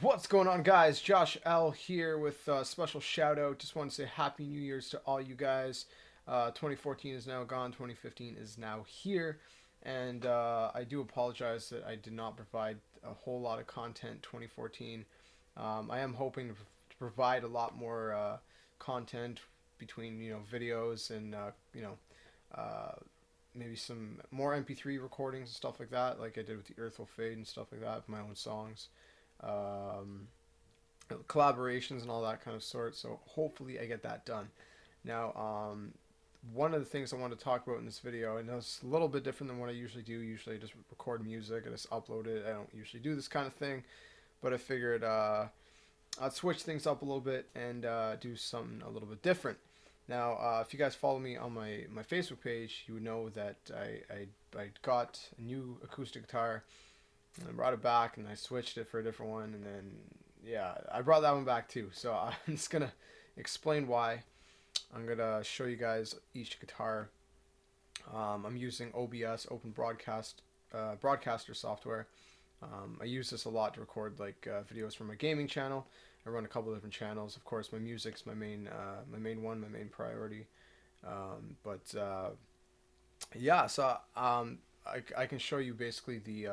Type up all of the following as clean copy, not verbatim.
What's going on, guys? Josh L here with a special shout out. Just want to say Happy New Year's to all you guys. 2014 is now gone, 2015 is now here, and I do apologize that I did not provide a whole lot of content 2014. I am hoping to provide a lot more content between videos and uh, maybe some more MP3 recordings and stuff like that, like I did with the Earth Will Fade and stuff like that, my own songs. Um, Collaborations and all that kind of sort. So hopefully I get that done. Now, one of the things I want to talk about in this video, I know it's a little bit different than what I usually do. Usually I just record music, I just upload it. I don't usually do this kind of thing, but I figured I'd switch things up a little bit and do something a little bit different. Now, if you guys follow me on my Facebook page, you would know that I got a new acoustic guitar and I brought it back and I switched it for a different one, and then yeah, I brought that one back too. So I'm just gonna explain why. I'm gonna show you guys each guitar. I'm using OBS, Open Broadcast Broadcaster software. I use this a lot to record like videos for my gaming channel. I run a couple different channels. Of course, my music's my main one, my main priority. But yeah, so I can show you basically the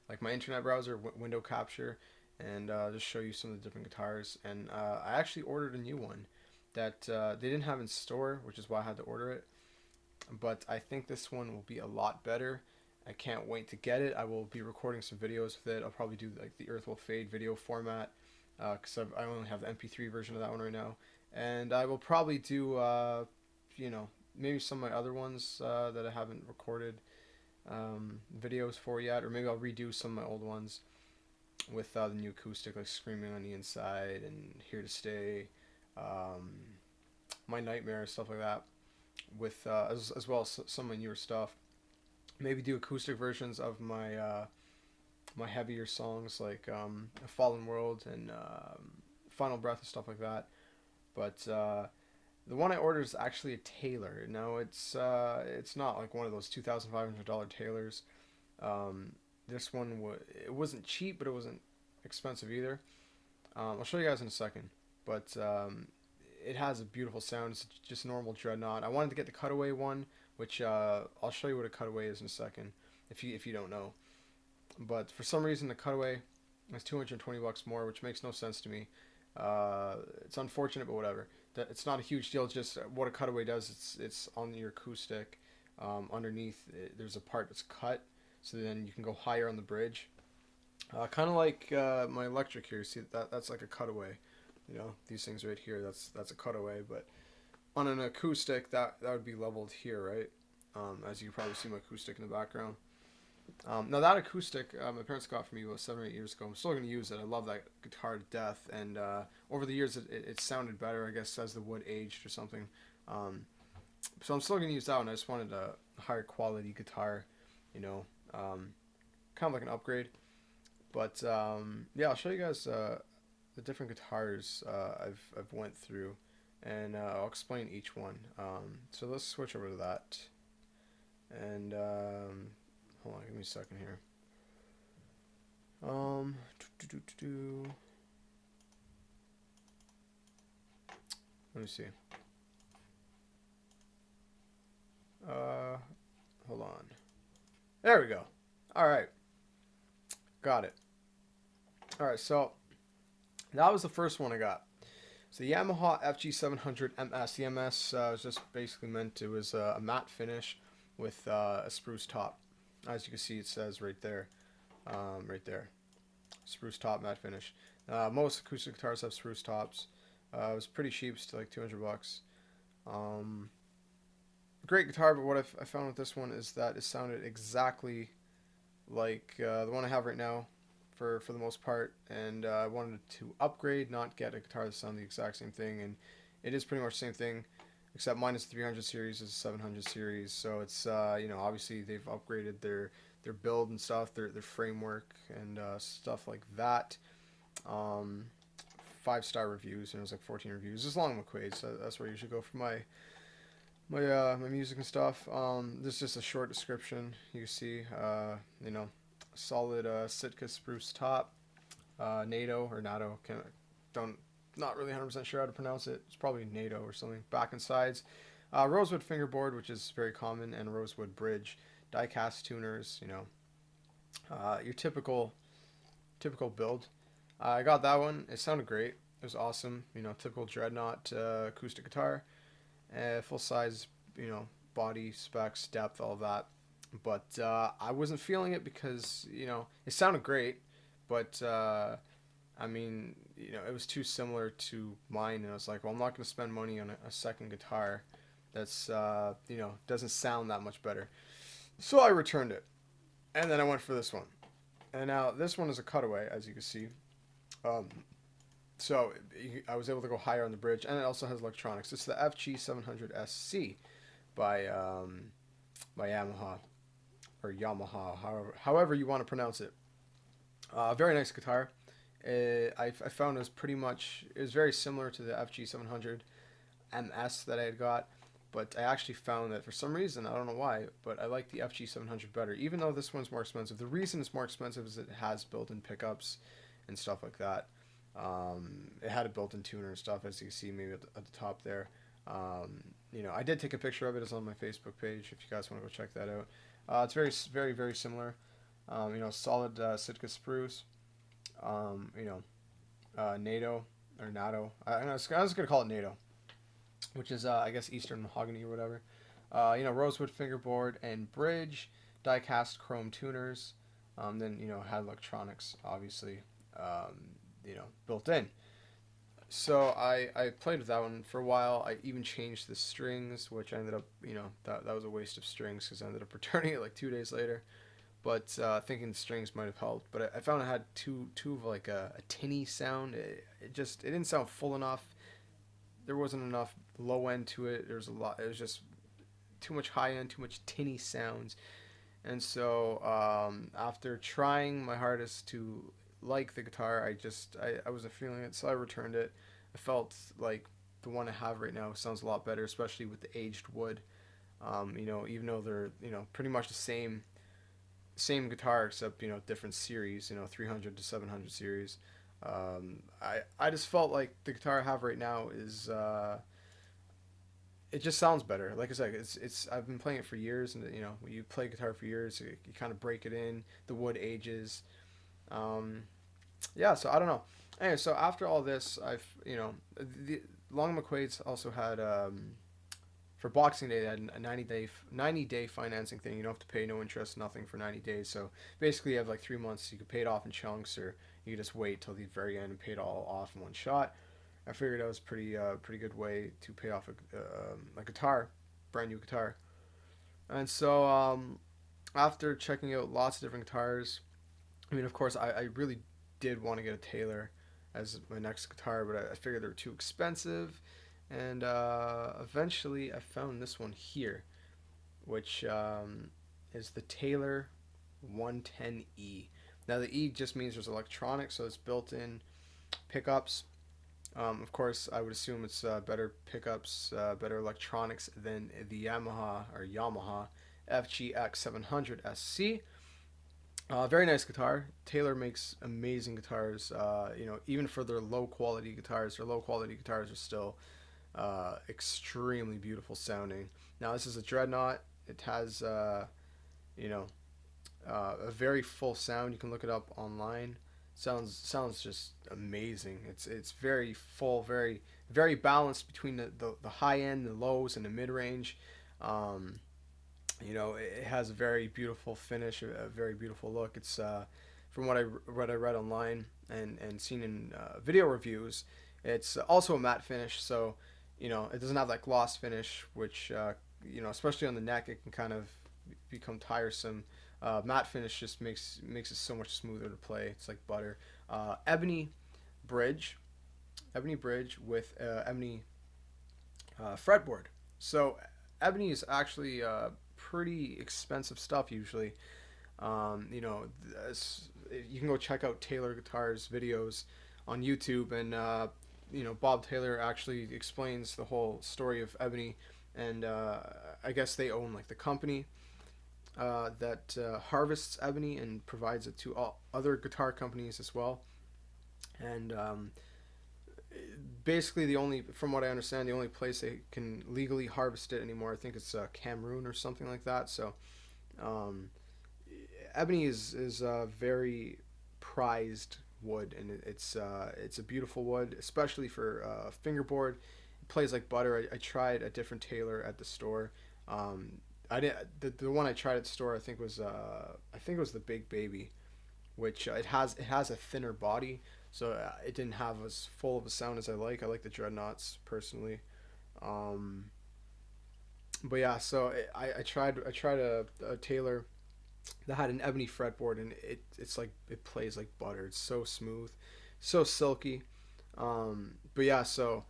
like my internet browser window capture, and just show you some of the different guitars. And I actually ordered a new one that they didn't have in store, which is why I had to order it. But I think this one will be a lot better. I can't wait to get it. I will be recording some videos with it. I'll probably do like the Earth Will Fade video format, because I only have the MP3 version of that one right now. And I will probably do, maybe some of my other ones that I haven't recorded videos for yet, or maybe I'll redo some of my old ones with the new acoustic, like Screaming on the Inside and Here to Stay, um, My Nightmare, stuff like that, with as well as some of my newer stuff. Maybe do acoustic versions of my heavier songs like A Fallen World and Final Breath and stuff like that. But the one I ordered is actually a Taylor. Now it's not like one of those $2,500 Taylors. Um, this one it wasn't cheap, but it wasn't expensive either. I'll show you guys in a second, but it has a beautiful sound. It's just a normal dreadnought. I wanted to get the cutaway one, which I'll show you what a cutaway is in a second, if you don't know. But for some reason, the cutaway is $220 more, which makes no sense to me. It's unfortunate, but whatever. It's not a huge deal. Just what a cutaway does. It's on your acoustic. Underneath, there's a part that's cut, so then you can go higher on the bridge. Kind of like my electric here. See that's like a cutaway. You know, these things right here. That's a cutaway. But on an acoustic, that would be leveled here, right? As you can probably see my acoustic in the background. Now that acoustic, my parents got for me about 7 or 8 years ago. I'm still gonna use it. I love that guitar to death, and over the years it sounded better, I guess, as the wood aged or something. Um, so I'm still gonna use that one. I just wanted a higher quality guitar, you know, kind of like an upgrade. But yeah, I'll show you guys the different guitars I've went through, and I'll explain each one. So let's switch over to that, and hold on, give me a second here. Um, Let me see. Uh, Hold on. There we go. All right, got it. All right, so that was the first one I got. So the Yamaha FG700 MS. The MS was just basically meant, it was a matte finish with a spruce top. As you can see, it says right there, spruce top matte finish. Most acoustic guitars have spruce tops. It was pretty cheap, still like $200. Um, Great guitar, but what I found with this one is that it sounded exactly like the one I have right now, for the most part. And I wanted to upgrade, not get a guitar that sounded the exact same thing. And it is pretty much the same thing, except mine is 300 series, is 700 series. So it's obviously they've upgraded their build and stuff, their framework and stuff like that. Um, 5-star reviews, and it was like 14 reviews. It's Long McQuaid, so that's where you should go for my music and stuff. This is just a short description. You see, solid Sitka spruce top, NATO or NATO. Don't Not really 100% sure how to pronounce it. It's probably NATO or something. Back and sides. Rosewood fingerboard, which is very common, and rosewood bridge. Die-cast tuners. Your typical build. I got that one. It sounded great. It was awesome. Typical dreadnought acoustic guitar, full size. Body specs, depth, all of that. But I wasn't feeling it because it sounded great, but I mean it was too similar to mine, and I was like, well, I'm not going to spend money on a second guitar that's doesn't sound that much better. So I returned it, and then I went for this one. And now this one is a cutaway, as you can see. Um, so I was able to go higher on the bridge, and it also has electronics. It's the FG700SC by Yamaha, or Yamaha, however you want to pronounce it. Very nice guitar. I found it was very similar to the FG700 MS that I had got, but I actually found that for some reason, I don't know why, but I like the FG700 better, even though this one's more expensive. The reason it's more expensive is it has built-in pickups and stuff like that. It had a built-in tuner and stuff, as you can see maybe at the top there. I did take a picture of it. It's on my Facebook page if you guys want to go check that out. It's very, very, very similar. Solid Sitka spruce. NATO or NATO. I was going to call it NATO, which is I guess Eastern mahogany or whatever. Rosewood fingerboard and bridge, die-cast chrome tuners. Then had electronics obviously, built in. So I played with that one for a while. I even changed the strings, which I ended up, that was a waste of strings because I ended up returning it like 2 days later. But thinking the strings might have helped. But I found it had too of like a tinny sound. It didn't sound full enough. There wasn't enough low end to it. There was a lot. It was just too much high end, too much tinny sounds. And so after trying my hardest to like the guitar, I wasn't feeling it, so I returned it. I felt like the one I have right now sounds a lot better, especially with the aged wood. Even though they're pretty much the same guitar except different series, 300 to 700 series. I just felt like the guitar I have right now is it just sounds better. Like I said, it's I've been playing it for years, and when you play guitar for years, you kind of break it in. The wood ages. Yeah, so I don't know. Anyway, so after all this, the Long McQuaid's also had for Boxing Day they had a 90-day financing thing. You don't have to pay no interest, nothing for 90 days. So basically, you have like 3 months. You could pay it off in chunks, or you could just wait till the very end and pay it all off in one shot. I figured that was pretty good way to pay off a guitar, brand new guitar. And so after checking out lots of different guitars, I mean, of course, I really did want to get a Taylor as my next guitar, but I figured they were too expensive. And eventually I found this one here, which is the Taylor 110E. Now, the E just means there's electronics, so it's built in pickups. Of course, I would assume it's better pickups, better electronics than the Yamaha FGX 700 SC. Very nice guitar. Taylor makes amazing guitars. Even for their low quality guitars are still extremely beautiful sounding. Now, this is a dreadnought. It has a very full sound. You can look it up online. Sounds just amazing. It's very full, very very balanced between the high end, the lows, and the mid range. It has a very beautiful finish, a very beautiful look. It's from what I read online and seen in video reviews. It's also a matte finish, so it doesn't have that gloss finish, which especially on the neck, it can kind of become tiresome. Matte finish just makes it so much smoother to play. It's like butter. Ebony bridge with ebony fretboard. So ebony is actually pretty expensive stuff usually. You can go check out Taylor Guitars videos on YouTube, and Bob Taylor actually explains the whole story of ebony, and I guess they own like the company that harvests ebony and provides it to all other guitar companies as well. And basically, from what I understand, the only place they can legally harvest it anymore, I think it's Cameroon or something like that. So um, ebony is a very prized wood, and it's a beautiful wood, especially for fingerboard. It plays like butter. I tried a different tailor at the store. Um, I didn't the one I tried at the store. I think it was the Big Baby, which it has a thinner body, so it didn't have as full of a sound as I like. I like the dreadnoughts personally. Um, but yeah, so I tried a tailor that had an ebony fretboard, and it's like it plays like butter. It's so smooth, so silky. But yeah, so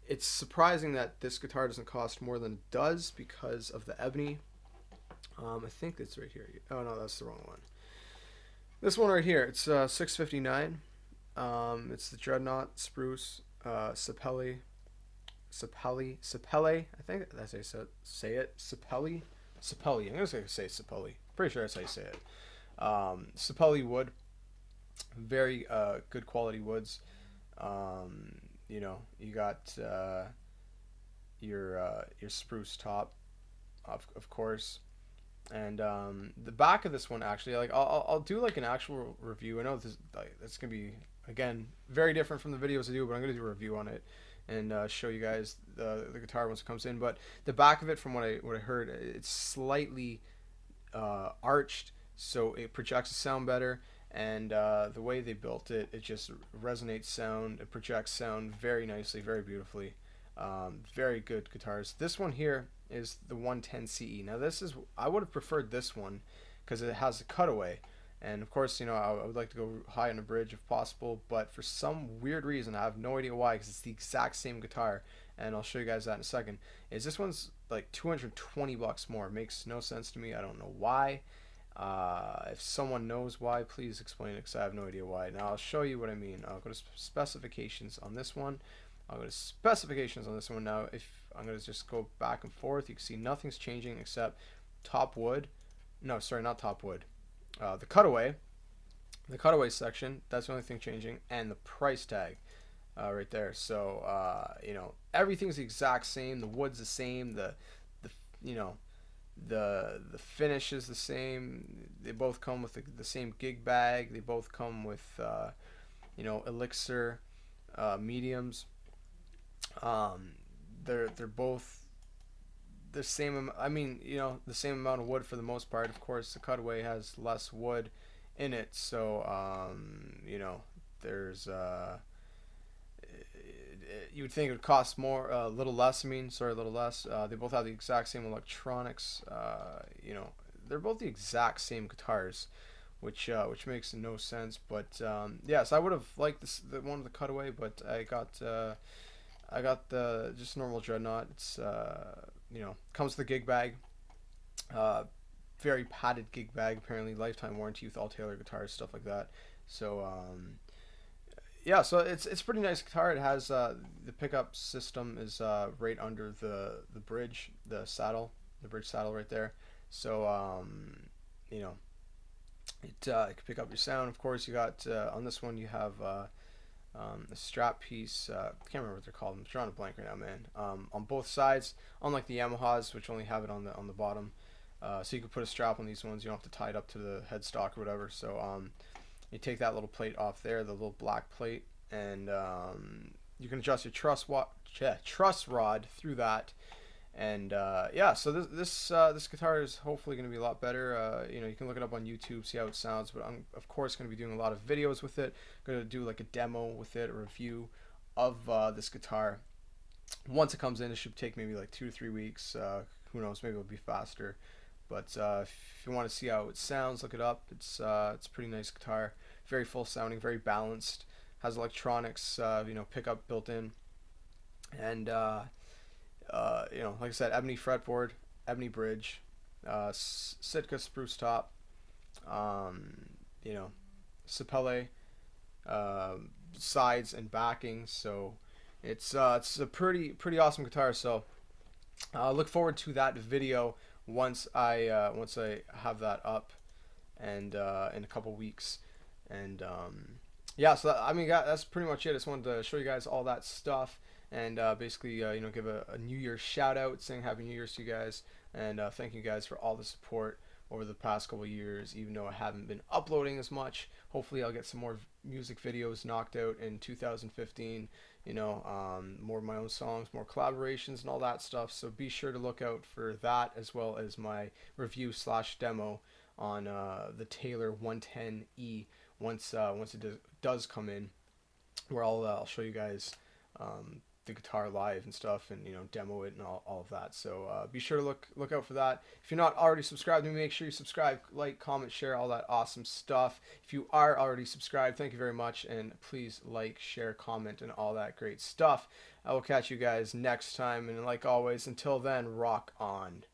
it's surprising that this guitar doesn't cost more than it does because of the ebony. I think it's right here. Oh no, that's the wrong one. This one right here. It's 659. It's the Dreadnought Spruce Sapelli. I think that's how you say it. Sapelli. I'm gonna say Sapelli. Pretty sure that's how you say it. Sapelli wood, very good quality woods. You got your spruce top, of course, and the back of this one actually, like I'll do like an actual review. I know that's gonna be again very different from the videos I do, but I'm gonna do a review on it and show you guys the guitar once it comes in. But the back of it, from what I heard, it's slightly arched, so it projects the sound better. And the way they built it, it just resonates sound. It projects sound very nicely, very beautifully. Very good guitars. This one here is the 110 CE. Now I would have preferred this one because it has a cutaway. And of course, I would like to go high on the bridge if possible, but for some weird reason, I have no idea why, because it's the exact same guitar, and I'll show you guys that in a second. Is this one's like $220 more? It makes no sense to me. I don't know why. If someone knows why, please explain it, because I have no idea why. Now I'll show you what I mean. I'll go to specifications on this one. I'll go to specifications on this one. Now, if I'm going to just go back and forth, you can see nothing's changing except top wood. No, sorry, not top wood. The cutaway section, that's the only thing changing, and the price tag right there. So, everything's the exact same. The wood's the same. The you know, the finish is the same. They both come with the same gig bag. They both come with elixir mediums. They're both the same. I mean, the same amount of wood for the most part. Of course, the cutaway has less wood in it, so there's you would think it would cost more, a little less. A little less. They both have the exact same electronics. They're both the exact same guitars, which makes no sense. But yes, I would have liked the one with the cutaway, but I got the just normal dreadnought. It's comes with the gig bag. Uh, Very padded gig bag. Apparently, lifetime warranty with all Taylor guitars, stuff like that. So yeah, so it's pretty nice guitar. It has the pickup system is right under the bridge, the bridge saddle right there. So you know it can pick up your sound. Of course, you got on this one you have a strap piece. I can't remember what they're called. I'm drawing a blank right now, man. On both sides, unlike the Yamahas, which only have it on the bottom. So you can put a strap on these ones. You don't have to tie it up to the headstock or whatever. So you take that little plate off there, the little black plate, and you can adjust your truss rod through that. And yeah, so this guitar is hopefully going to be a lot better. You can look it up on YouTube, see how it sounds. But I'm of course going to be doing a lot of videos with it. Going to do like a demo with it, a review of this guitar. Once it comes in, it should take maybe like 2 to 3 weeks. Who knows? Maybe it'll be faster. But if you want to see how it sounds, look it up. It's a pretty nice guitar, very full sounding, very balanced. Has electronics, pickup built in, and like I said, ebony fretboard, ebony bridge, Sitka spruce top, Sapele sides and backing. So it's a pretty awesome guitar. So look forward to that video once I have that up, and in a couple weeks, and Yeah, so I mean, that's pretty much it. I just wanted to show you guys all that stuff and basically, give a New Year's shout out, saying Happy New Year's to you guys, and thank you guys for all the support over the past couple of years. Even though I haven't been uploading as much, hopefully I'll get some more music videos knocked out in 2015. More of my own songs, more collaborations, and all that stuff. So be sure to look out for that, as well as my review slash demo on the Taylor 110E once it does come in, where I'll show you guys the guitar live and stuff, and demo it and all of that. So be sure to look out for that. If you're not already subscribed to me, make sure you subscribe, like, comment, share, all that awesome stuff. If you are already subscribed, thank you very much, and please like, share, comment, and all that great stuff. I will catch you guys next time, and like always, until then, rock on.